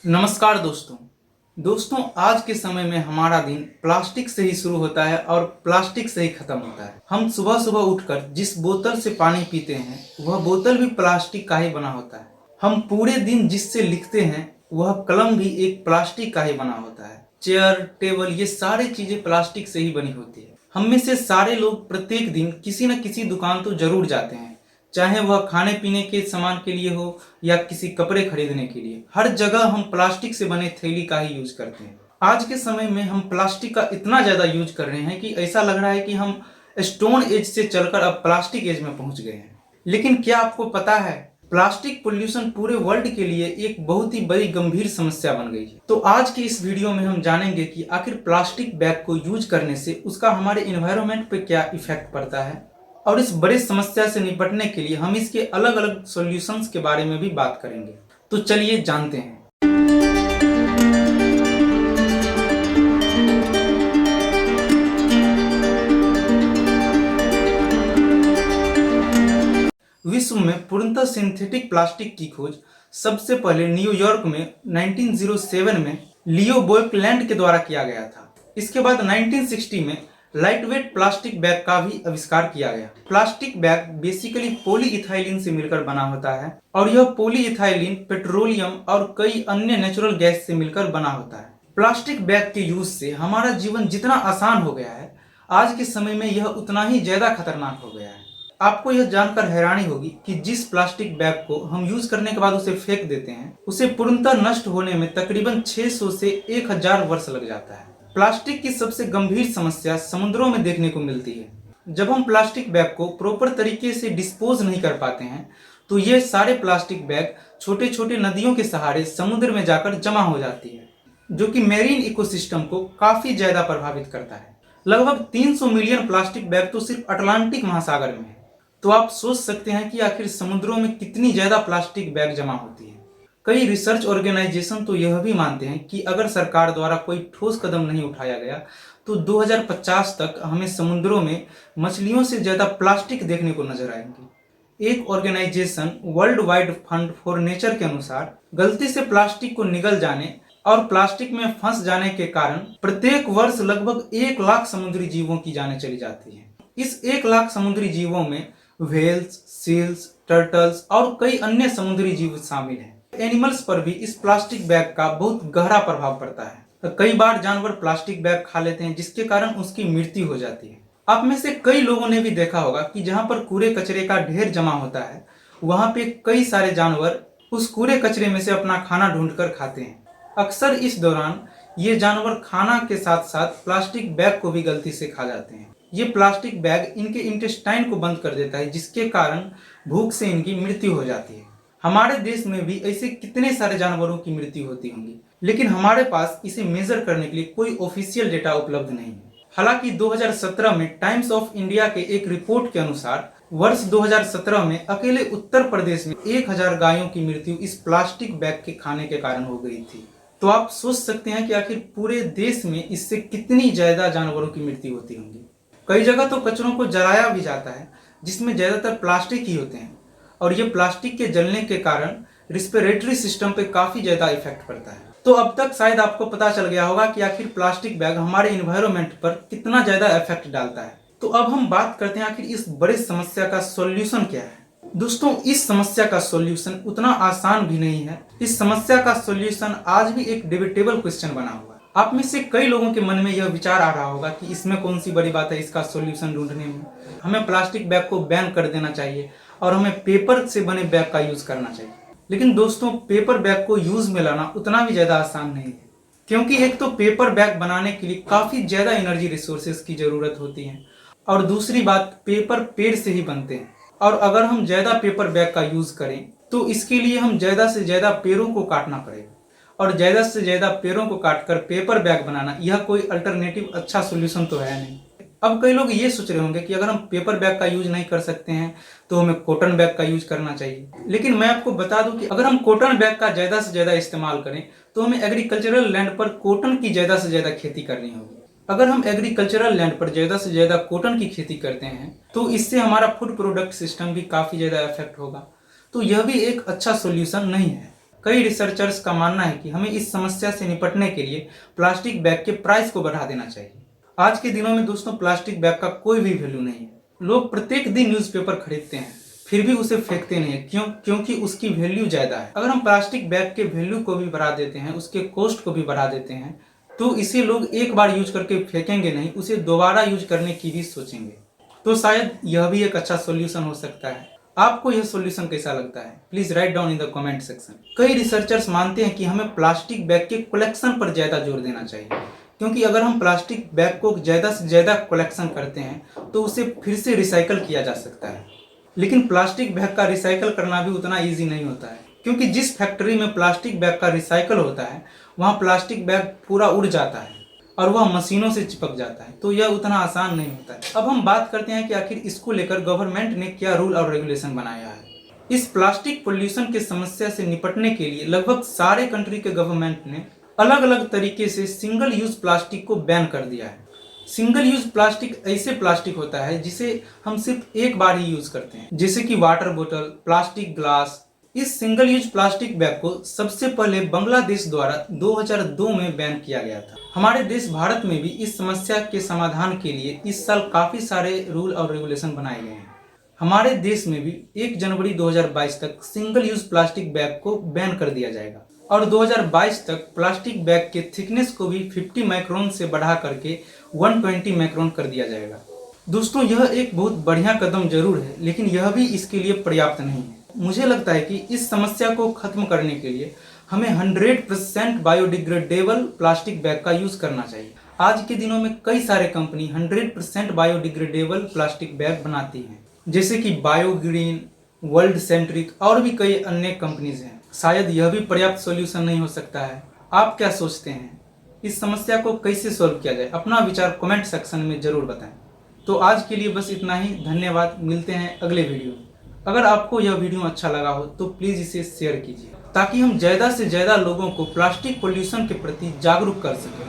नमस्कार दोस्तों आज के समय में हमारा दिन प्लास्टिक से ही शुरू होता है और प्लास्टिक से ही खत्म होता है। हम सुबह सुबह उठकर जिस बोतल से पानी पीते हैं वह बोतल भी प्लास्टिक का ही बना होता है। हम पूरे दिन जिससे लिखते हैं वह कलम भी एक प्लास्टिक का ही बना होता है। चेयर, टेबल, ये सारी चीजें प्लास्टिक से ही बनी होती है। हम में से सारे लोग प्रत्येक दिन किसी न किसी दुकान तो जरूर जाते हैं, चाहे वह खाने पीने के सामान के लिए हो या किसी कपड़े खरीदने के लिए। हर जगह हम प्लास्टिक से बने थैली का ही यूज करते हैं। आज के समय में हम प्लास्टिक का इतना ज्यादा यूज कर रहे हैं कि ऐसा लग रहा है कि हम स्टोन एज से चलकर अब प्लास्टिक एज में पहुंच गए हैं। लेकिन क्या आपको पता है, प्लास्टिक पोल्यूशन पूरे वर्ल्ड के लिए एक बहुत ही बड़ी गंभीर समस्या बन गई है। तो आज के इस वीडियो में हम जानेंगे कि आखिर प्लास्टिक बैग को यूज करने से उसका हमारे एनवायरनमेंट पे क्या इफेक्ट पड़ता है, और इस बड़ी समस्या से निपटने के लिए हम इसके अलग अलग सॉल्यूशंस के बारे में भी बात करेंगे। तो चलिए जानते हैं। विश्व में पूर्णतः सिंथेटिक प्लास्टिक की खोज सबसे पहले न्यूयॉर्क में 1907 में लियो बोयकलैंड के द्वारा किया गया था। इसके बाद 1960 में लाइटवेट प्लास्टिक बैग का भी आविष्कार किया गया। प्लास्टिक बैग बेसिकली पॉलीइथाइलिन से मिलकर बना होता है और यह पॉलीइथाइलिन पेट्रोलियम और कई अन्य नेचुरल गैस से मिलकर बना होता है। प्लास्टिक बैग के यूज से हमारा जीवन जितना आसान हो गया है, आज के समय में यह उतना ही ज्यादा खतरनाक हो गया है। आपको यह जानकर हैरानी होगी कि जिस प्लास्टिक बैग को हम यूज करने के बाद उसे फेंक देते हैं, उसे पूर्णतः नष्ट होने में तकरीबन 600 से 1000 वर्ष लग जाता है। प्लास्टिक की सबसे गंभीर समस्या समुद्रों में देखने को मिलती है। जब हम प्लास्टिक बैग को प्रॉपर तरीके से डिस्पोज नहीं कर पाते हैं तो ये सारे प्लास्टिक बैग छोटे छोटे नदियों के सहारे समुद्र में जाकर जमा हो जाती है, जो कि मैरीन इकोसिस्टम को काफी ज्यादा प्रभावित करता है। लगभग 300 मिलियन प्लास्टिक बैग तो सिर्फ अटलांटिक महासागर में है। तो आप सोच सकते हैं कि आखिर समुद्रों में कितनी ज्यादा प्लास्टिक बैग जमा होती है। कई रिसर्च ऑर्गेनाइजेशन तो यह भी मानते हैं कि अगर सरकार द्वारा कोई ठोस कदम नहीं उठाया गया तो 2050 तक हमें समुद्रों में मछलियों से ज्यादा प्लास्टिक देखने को नजर आएंगे। एक organisation world wide fund for nature के अनुसार गलती से प्लास्टिक को निगल जाने और प्लास्टिक में फंस जाने के कारण प्रत्येक वर्ष लगभग 1 लाख समुद्री जीवों की जानें चली जाती है। इस 1 लाख समुद्री जीवों में व्हेल्स, सील्स, टर्टल्स और कई अन्य समुद्री जीव शामिल हैं। एनिमल्स पर भी इस प्लास्टिक बैग का बहुत गहरा प्रभाव पड़ता है। कई बार जानवर प्लास्टिक बैग खा लेते हैं जिसके कारण उसकी मृत्यु हो जाती है। आप में से कई लोगों ने भी देखा होगा कि जहां पर कूड़े कचरे का ढेर जमा होता है वहां पे कई सारे जानवर उस कूड़े कचरे में से अपना खाना ढूंढकर खाते हैं। अक्सर इस दौरान ये जानवर खाना के साथ साथ प्लास्टिक बैग को भी गलती से खा जाते हैं। ये प्लास्टिक बैग इनके इंटेस्टाइन को बंद कर देता है, जिसके कारण भूख से इनकी मृत्यु हो जाती है। हमारे देश में भी ऐसे कितने सारे जानवरों की मृत्यु होती होंगी, लेकिन हमारे पास इसे मेजर करने के लिए कोई ऑफिशियल डेटा उपलब्ध नहीं है। हालांकि 2017 में टाइम्स ऑफ इंडिया के एक रिपोर्ट के अनुसार वर्ष 2017 में अकेले उत्तर प्रदेश में 1000 गायों की मृत्यु इस प्लास्टिक बैग के खाने के कारण हो गई थी। तो आप सोच सकते हैं कि आखिर पूरे देश में इससे कितनी ज्यादा जानवरों की मृत्यु होती होंगी। कई जगह तो कचरों को जलाया भी जाता है जिसमें ज्यादातर प्लास्टिक ही होते हैं, और ये प्लास्टिक के जलने के कारण रिस्पिरेटरी सिस्टम पे काफी ज्यादा इफेक्ट पड़ता है। तो अब तक शायद आपको पता चल गया होगा कि आखिर प्लास्टिक बैग हमारे एनवायरनमेंट पर कितना ज्यादा इफेक्ट डालता है। तो अब हम बात करते हैं आखिर इस बड़े समस्या का सॉल्यूशन क्या है। दोस्तों, इस समस्या का सॉल्यूशन उतना आसान भी नहीं है। इस समस्या का सॉल्यूशन आज भी एक डिबेटेबल क्वेश्चन बना हुआ है। आप में से कई लोगों के मन में यह विचार आ रहा होगा कि इसमें कौन सी बड़ी बात है इसका सॉल्यूशन ढूंढने में। हमें प्लास्टिक बैग को बैन कर देना चाहिए और हमें पेपर से बने बैग का यूज करना चाहिए। लेकिन दोस्तों, पेपर बैग को यूज में लाना उतना भी ज्यादा आसान नहीं है, क्योंकि एक तो पेपर बैग बनाने के लिए काफी ज्यादा एनर्जी रिसोर्सेज की जरूरत होती है, और दूसरी बात, पेपर पेड़ से ही बनते हैं, और अगर हम ज्यादा पेपर बैग का यूज करें तो इसके लिए हम ज्यादा से ज्यादा पेड़ों को काटना पड़ेगा, और ज्यादा से ज्यादा पेड़ों को काटकर पेपर बैग बनाना यह कोई अल्टरनेटिव अच्छा सोल्यूशन तो है नहीं। अब कई लोग ये सोच रहे होंगे कि अगर हम पेपर बैग का यूज नहीं कर सकते हैं तो हमें कॉटन बैग का यूज करना चाहिए। लेकिन मैं आपको बता दूं कि अगर हम कॉटन बैग का ज्यादा से ज्यादा इस्तेमाल करें तो हमें एग्रीकल्चरल लैंड पर कॉटन की ज्यादा से ज्यादा खेती करनी होगी। अगर हम एग्रीकल्चरल लैंड पर ज्यादा से ज्यादा कॉटन की खेती करते हैं तो इससे हमारा फूड प्रोडक्ट सिस्टम भी काफी ज्यादा इफेक्ट होगा। तो यह भी एक अच्छा सोल्यूशन नहीं है। कई रिसर्चर्स का मानना है कि हमें इस समस्या से निपटने के लिए प्लास्टिक बैग के प्राइस को बढ़ा देना चाहिए। आज के दिनों में दोस्तों प्लास्टिक बैग का कोई भी वैल्यू नहीं है। लोग प्रत्येक दिन न्यूज़पेपर खरीदते हैं फिर भी उसे फेंकते नहीं है। क्योंकि उसकी वैल्यू ज़्यादा है। अगर हम प्लास्टिक बैग के वैल्यू को भी बढ़ा देते हैं, उसके कॉस्ट को भी बढ़ा देते हैं, तो इसे लोग एक बार यूज करके फेंकेंगे नहीं, उसे दोबारा यूज करने की भी सोचेंगे। तो शायद यह भी एक अच्छा सॉल्यूशन हो सकता है। आपको यह सॉल्यूशन कैसा लगता है? Please write down in the comment section. कई रिसर्चर्स मानते हैं कि हमें प्लास्टिक बैग के कलेक्शन पर ज्यादा जोर देना चाहिए, क्योंकि अगर हम प्लास्टिक बैग को ज्यादा से ज्यादा कलेक्शन करते हैं तो उसे फिर से रिसाइकल किया जा सकता है। लेकिन प्लास्टिक बैग का रिसाइकल करना भी उतना ईजी नहीं होता है, क्योंकि जिस फैक्ट्री में प्लास्टिक बैग का रिसाइकल होता है वहाँ प्लास्टिक बैग पूरा उड़ जाता है और वह मशीनों से चिपक जाता है, तो यह उतना आसान नहीं होता है। अब हम बात करते हैं कि आखिर इसको लेकर गवर्नमेंट ने क्या रूल और रेगुलेशन बनाया है। इस प्लास्टिक पोल्यूशन की समस्या से निपटने के लिए लगभग सारे कंट्री के गवर्नमेंट ने अलग अलग तरीके से सिंगल यूज प्लास्टिक को बैन कर दिया है। सिंगल यूज प्लास्टिक ऐसे प्लास्टिक होता है जिसे हम सिर्फ एक बार ही यूज करते हैं, जैसे कि वाटर बोतल, प्लास्टिक ग्लास। इस सिंगल यूज प्लास्टिक बैग को सबसे पहले बांग्लादेश द्वारा 2002 में बैन किया गया था। हमारे देश भारत में भी इस समस्या के समाधान के लिए इस साल काफी सारे रूल और रेगुलेशन बनाए गए हैं। हमारे देश में भी 1 जनवरी 2022 तक सिंगल यूज प्लास्टिक बैग को बैन कर दिया जाएगा और 2022 तक प्लास्टिक बैग के थिकनेस को भी 50 माइक्रोन से बढ़ा करके 120 माइक्रोन कर दिया जाएगा। दोस्तों, यह एक बहुत बढ़िया कदम जरूर है, लेकिन यह भी इसके लिए पर्याप्त नहीं है। मुझे लगता है कि इस समस्या को खत्म करने के लिए हमें 100% बायोडिग्रेडेबल प्लास्टिक बैग का यूज करना चाहिए। आज के दिनों में कई सारे कंपनी 100% बायोडिग्रेडेबल प्लास्टिक बैग बनाती हैं, जैसे कि बायोग्रीन, वर्ल्ड सेंट्रिक और भी कई अन्य कंपनीज हैं। शायद यह भी पर्याप्त सॉल्यूशन नहीं हो सकता है। आप क्या सोचते हैं? इस समस्या को कैसे सॉल्व किया जाए? अपना विचार कमेंट सेक्शन में जरूर बताएं। तो आज के लिए बस इतना ही। धन्यवाद। मिलते हैं अगले वीडियो में। अगर आपको यह वीडियो अच्छा लगा हो तो प्लीज इसे शेयर कीजिए, ताकि हम ज्यादा से ज्यादा लोगों को प्लास्टिक पोल्यूशन के प्रति जागरूक कर सकें।